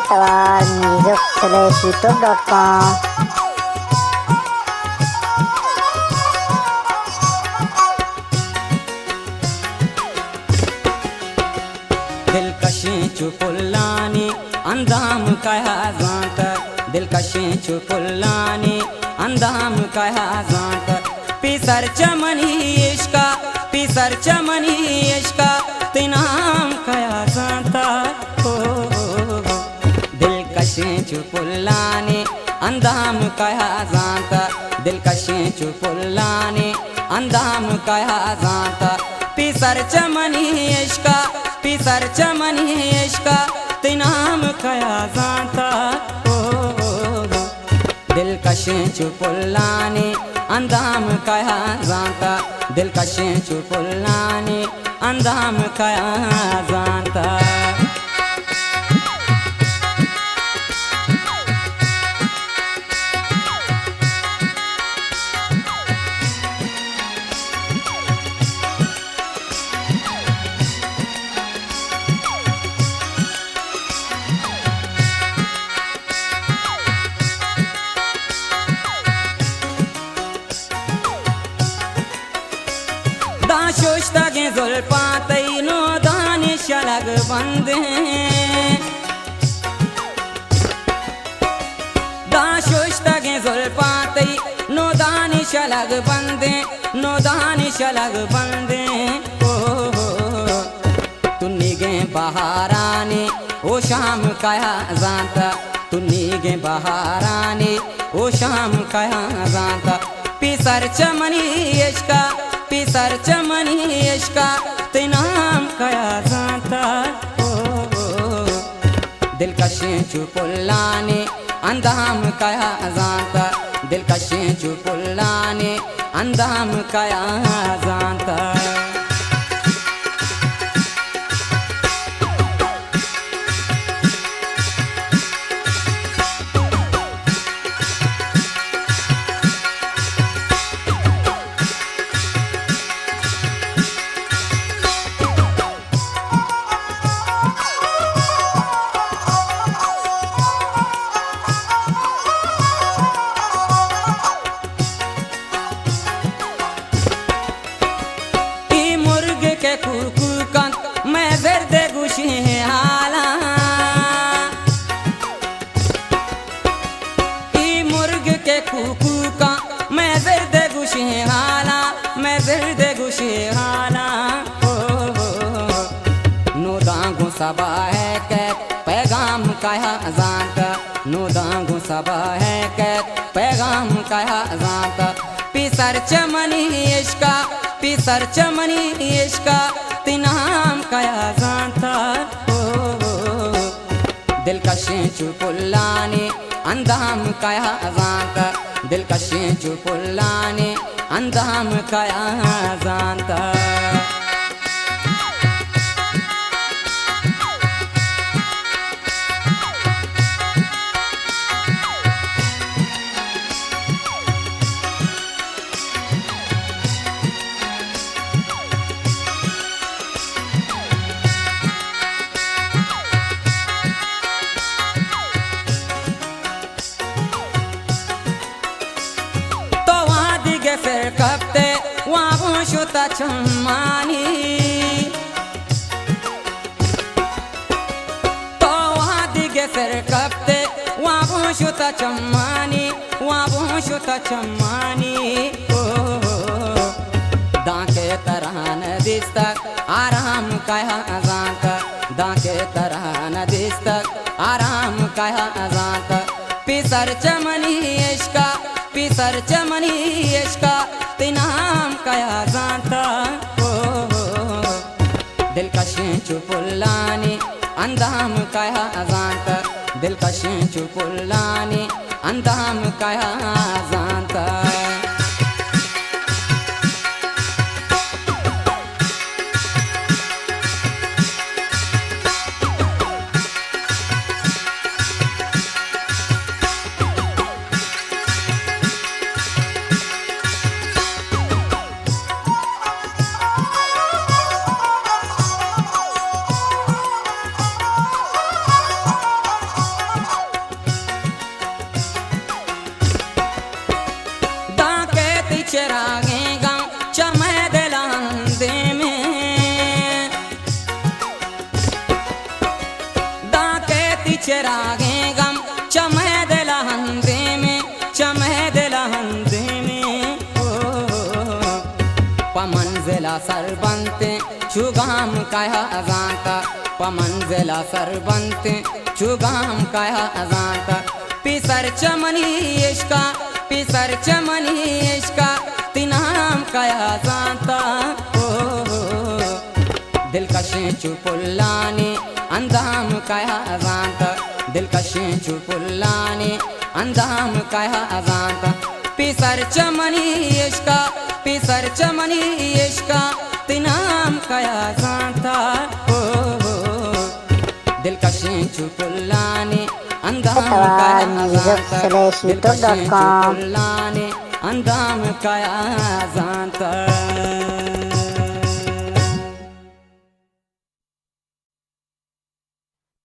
तवार music/youtube.com। दिलकशें चुपुल्लानी अंदाम कहा जात, दिलकशें चुपुल्लानी अंदाम कहा जात। पिसर चमनी इश्का, पिसर चमनी इश्का तिनाम कहा जाता। हो दिलकशें चुपुल्लानी अंदाम कहा जाता, दिलकशें चुपुल्लानी अंदाम कहा जाता। पिसर चमनी इश्का, पिसर चमनी इश्का तिनाम कया जाता। दिलकशें चुपुल्लानी अंदाम कया जाता, दिलकशें चुपुल्लानी अंदाम कया जाता। दाशोश्तगे जुल्फातई नो दानिश अलग बंदे, दाशोश्तगे जुल्फातई नो दानिश अलग बंदे, नो दानिश अलग बंदे। ओ तुन्नी गे बहारानी ओ शाम कया जाता, तुन्नी गे बहारानी ओ शाम कया जाता। पिसर चमनी इश्का, पिसर चमनी इश्का तिनाम कया जाता। दिलकशें चुपुल्लानी अंदाम कया जाता, दिलकशें चुपुल्लानी अंदाम कया जाता। मैं ज़र्दे गुशी हाला, ई मुर्ग के कुकू का मैं ज़र्दे गुशी हाला, मैं ज़र्दे गुशी हाला। नो दांगो सबा है के पैगाम कया जाता, नो दांगो सबा है के पैगाम कया जाता। पिसर चमनी इश्का, पिसर चमनी इश्का तिनाम कया जाता। दिलकशें चुपुल्लानी अंदाम कया जाता, दिलकशें चुपुल्लानी अंदाम कया जाता। फिर कपते वहाँ शुता चम्मानी, तो वहाँ दिगे फिर कपते वहाँ शुता चम्मानी, वहाँ शुता चम्मानी। ओ दाके तरह न दिस्तक आराम कया जाता, दाके तरह न दिस्तक आराम कया जाता। पिसर चमनी इश्का, पिसर चमनी इश्का तिनाम कया जाता। दिलकशें चुपुल्लानी अंदाम कया जाता, दिलकशें चुपुल्लानी अंदाम कया जाता। चिरागे गम चमह दिला हंदे में, चमह दिला हंदे में। पमंजिला सरबंते चुगाम काया अजांता, पमंजिला सरबंते चुगाम काया अजांता। पिसर चमनी इश्का, पिसर चमनी इश्का तिनाम काया अजांता। दिलकशें चुपुल्लाने अंदाम काया अजांता, दिलकशें चुपुल्लाने अंदाम काया अजांता। पिसर चमनी इश्का, पिसर चमनी इश्का तिनाम काया अजांता। दिलकशें चुपुल्लाने अंदाम काया अजांता, दिलकशें चुपुल्लाने अंदाम काया अजांता।